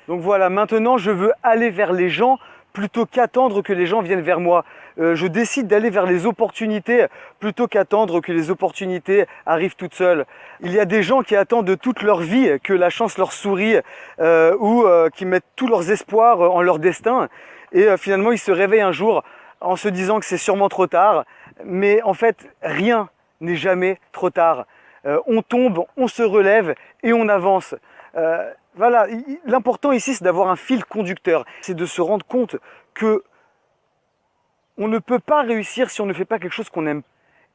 Donc voilà, maintenant je veux aller vers les gens plutôt qu'attendre que les gens viennent vers moi. Je décide d'aller vers les opportunités plutôt qu'attendre que les opportunités arrivent toutes seules. Il y a des gens qui attendent toute leur vie que la chance leur sourit ou qui mettent tous leurs espoirs en leur destin et finalement ils se réveillent un jour en se disant que c'est sûrement trop tard. Mais en fait, rien n'est jamais trop tard. On tombe, on se relève et on avance. Voilà, l'important ici, c'est d'avoir un fil conducteur. C'est de se rendre compte que on ne peut pas réussir si on ne fait pas quelque chose qu'on aime.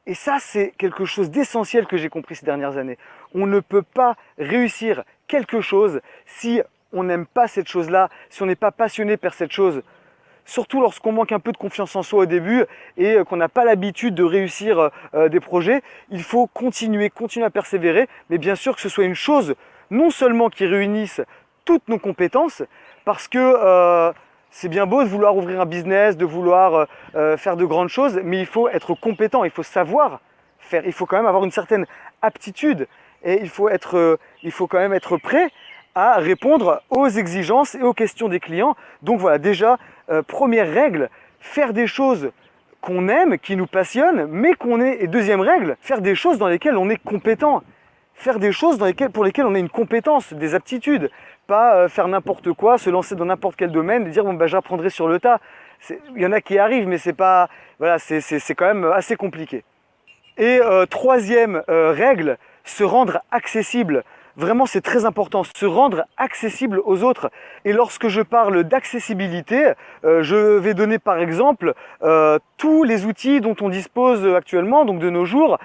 Et ça, c'est quelque chose d'essentiel que j'ai compris ces dernières années. On ne peut pas réussir quelque chose si on n'aime pas cette chose-là, si on n'est pas passionné par cette chose. Surtout lorsqu'on manque un peu de confiance en soi au début et qu'on n'a pas l'habitude de réussir des projets, il faut continuer à persévérer, mais bien sûr que ce soit une chose non seulement qui réunisse toutes nos compétences, parce que c'est bien beau de vouloir ouvrir un business, de vouloir faire de grandes choses, mais il faut être compétent, il faut savoir faire, il faut quand même avoir une certaine aptitude et il faut quand même être prêt à répondre aux exigences et aux questions des clients. Donc voilà, déjà, première règle, faire des choses qu'on aime, qui nous passionnent, mais et deuxième règle, faire des choses dans lesquelles on est compétent. Faire des choses pour lesquelles on a une compétence, des aptitudes. Pas faire n'importe quoi, se lancer dans n'importe quel domaine et dire bon, j'apprendrai sur le tas. Il y en a qui arrivent, mais c'est pas, voilà, c'est quand même assez compliqué. Et troisième règle, se rendre accessible. Vraiment, c'est très important, se rendre accessible aux autres. Et lorsque je parle d'accessibilité, je vais donner par exemple tous les outils dont on dispose actuellement, donc de nos jours,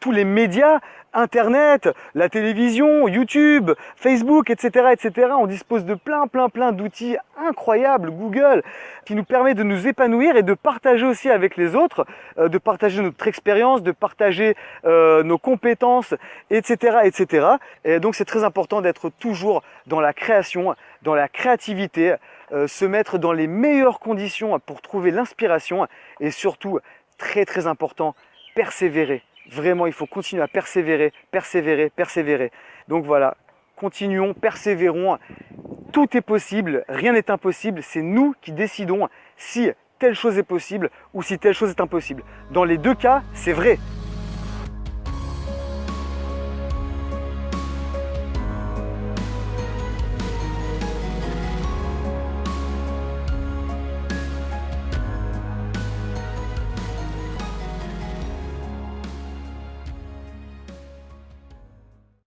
tous les médias, Internet, la télévision, YouTube, Facebook, etc., etc. On dispose de plein d'outils incroyables, Google, qui nous permet de nous épanouir et de partager aussi avec les autres, de partager notre expérience, de partager nos compétences, etc., etc. Et donc c'est très important d'être toujours dans la création, dans la créativité, se mettre dans les meilleures conditions pour trouver l'inspiration et surtout, très important, persévérer. Vraiment, il faut continuer à persévérer. Donc voilà, continuons, persévérons. Tout est possible, rien n'est impossible. C'est nous qui décidons si telle chose est possible ou si telle chose est impossible. Dans les deux cas, c'est vrai.